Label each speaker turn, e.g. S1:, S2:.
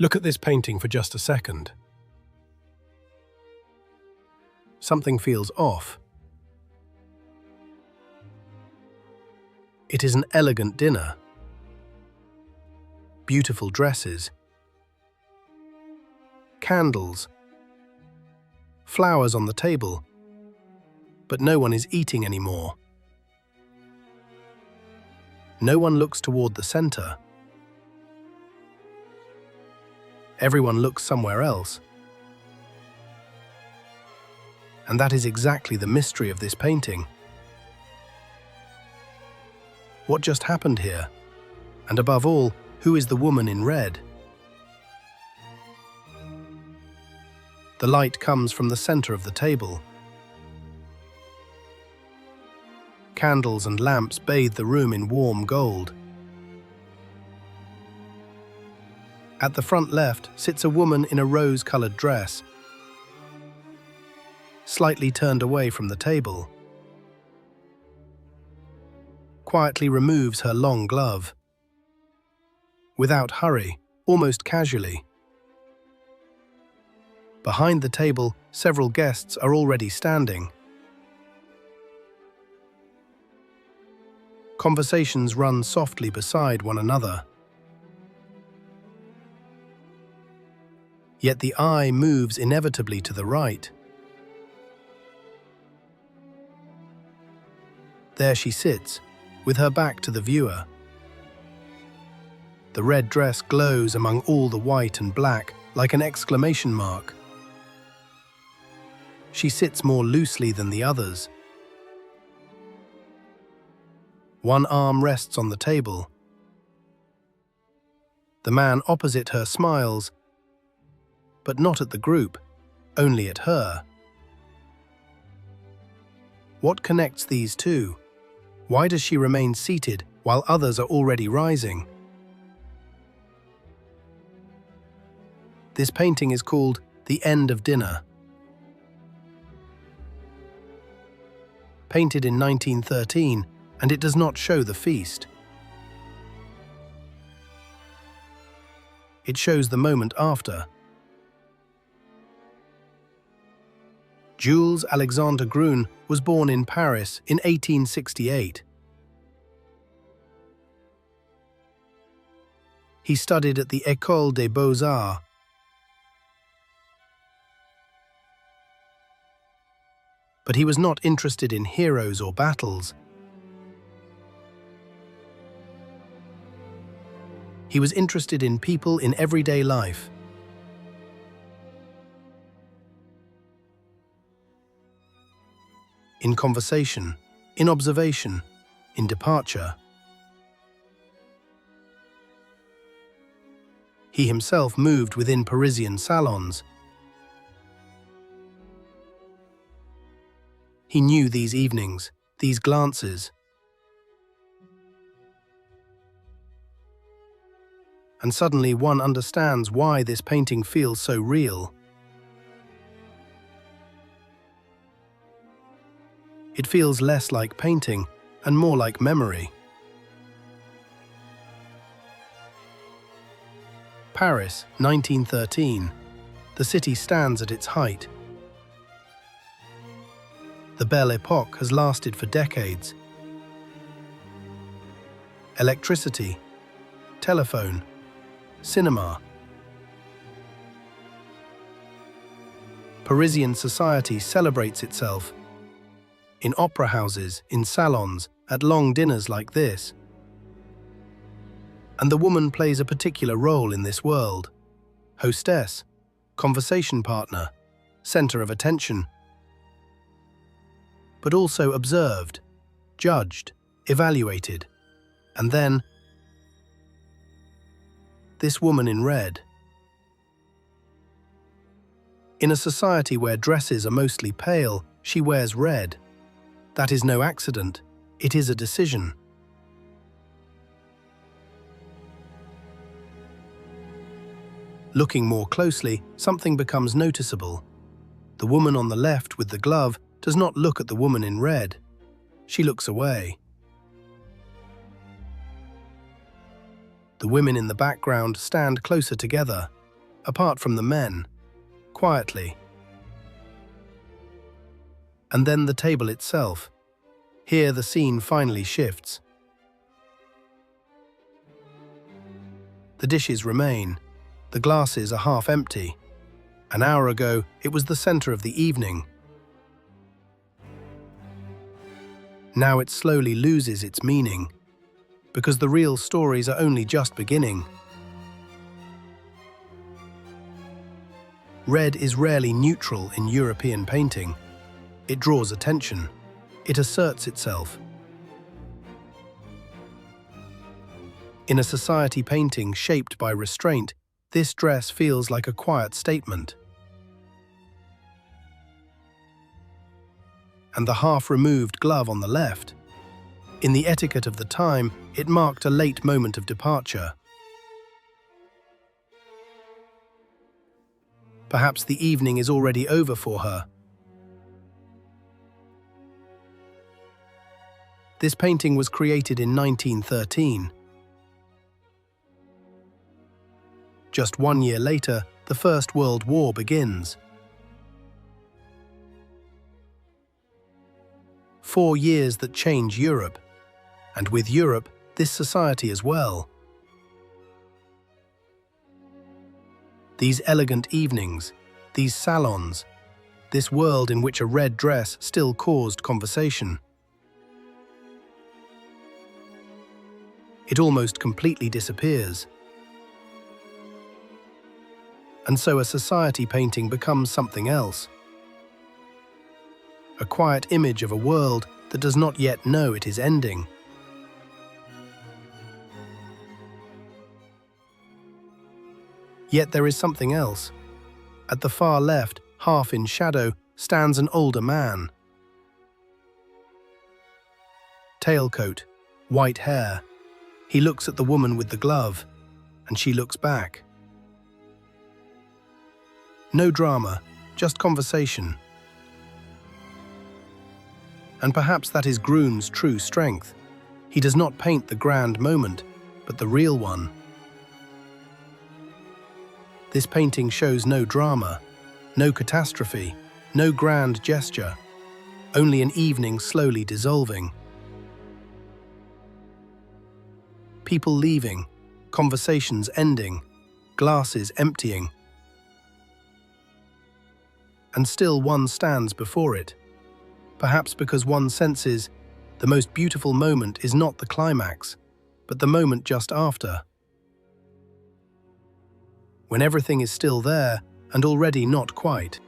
S1: Look at this painting for just a second. Something feels off. It is an elegant dinner. Beautiful dresses. Candles. Flowers on the table. But no one is eating anymore. No one looks toward the center. Everyone looks somewhere else. And that is exactly the mystery of this painting. What just happened here? And above all, who is the woman in red? The light comes from the center of the table. Candles and lamps bathe the room in warm gold. At the front left sits a woman in a rose-colored dress, slightly turned away from the table. Quietly removes her long glove. Without hurry, almost casually. Behind the table, several guests are already standing. Conversations run softly beside one another. Yet the eye moves inevitably to the right. There she sits, with her back to the viewer. The red dress glows among all the white and black like an exclamation mark. She sits more loosely than the others. One arm rests on the table. The man opposite her smiles, but not at the group, only at her. What connects these two? Why does she remain seated while others are already rising? This painting is called The End of Dinner. Painted in 1913, and it does not show the feast. It shows the moment after. Jules Alexandre Grün was born in Paris in 1868. He studied at the École des Beaux Arts. But he was not interested in heroes or battles. He was interested in people in everyday life. In conversation, in observation, in departure. He himself moved within Parisian salons. He knew these evenings, these glances. And suddenly one understands why this painting feels so real. It feels less like painting and more like memory. Paris, 1913. The city stands at its height. The Belle Époque has lasted for decades. Electricity, telephone, cinema. Parisian society celebrates itself. In opera houses, in salons, at long dinners like this. And the woman plays a particular role in this world. Hostess, conversation partner, center of attention. But also observed, judged, evaluated. And then, this woman in red. In a society where dresses are mostly pale, she wears red. That is no accident, it is a decision. Looking more closely, something becomes noticeable. The woman on the left with the glove does not look at the woman in red. She looks away. The women in the background stand closer together. apart from the men, quietly. And then the table itself. Here the scene finally shifts. The dishes remain. The glasses are half empty. An hour ago, it was the center of the evening. Now it slowly loses its meaning, because the real stories are only just beginning. Red is rarely neutral in European painting. It draws attention. It asserts itself. In a society painting shaped by restraint, this dress feels like a quiet statement. And the half-removed glove on the left. In the etiquette of the time, it marked a late moment of departure. Perhaps the evening is already over for her. This painting was created in 1913. Just 1 year later, the First World War begins. 4 years that change Europe, and with Europe, this society as well. These elegant evenings, these salons, this world in which a red dress still caused conversation. It almost completely disappears. And so a society painting becomes something else. A quiet image of a world that does not yet know it is ending. Yet there is something else. At the far left, half in shadow, stands an older man. Tailcoat, white hair. He looks at the woman with the glove, and she looks back. No drama, just conversation. And perhaps that is Grün's true strength. He does not paint the grand moment, but the real one. This painting shows no drama, no catastrophe, no grand gesture, only an evening slowly dissolving. People leaving, conversations ending, glasses emptying. And still one stands before it. Perhaps because one senses the most beautiful moment is not the climax, but the moment just after. When everything is still there and already not quite.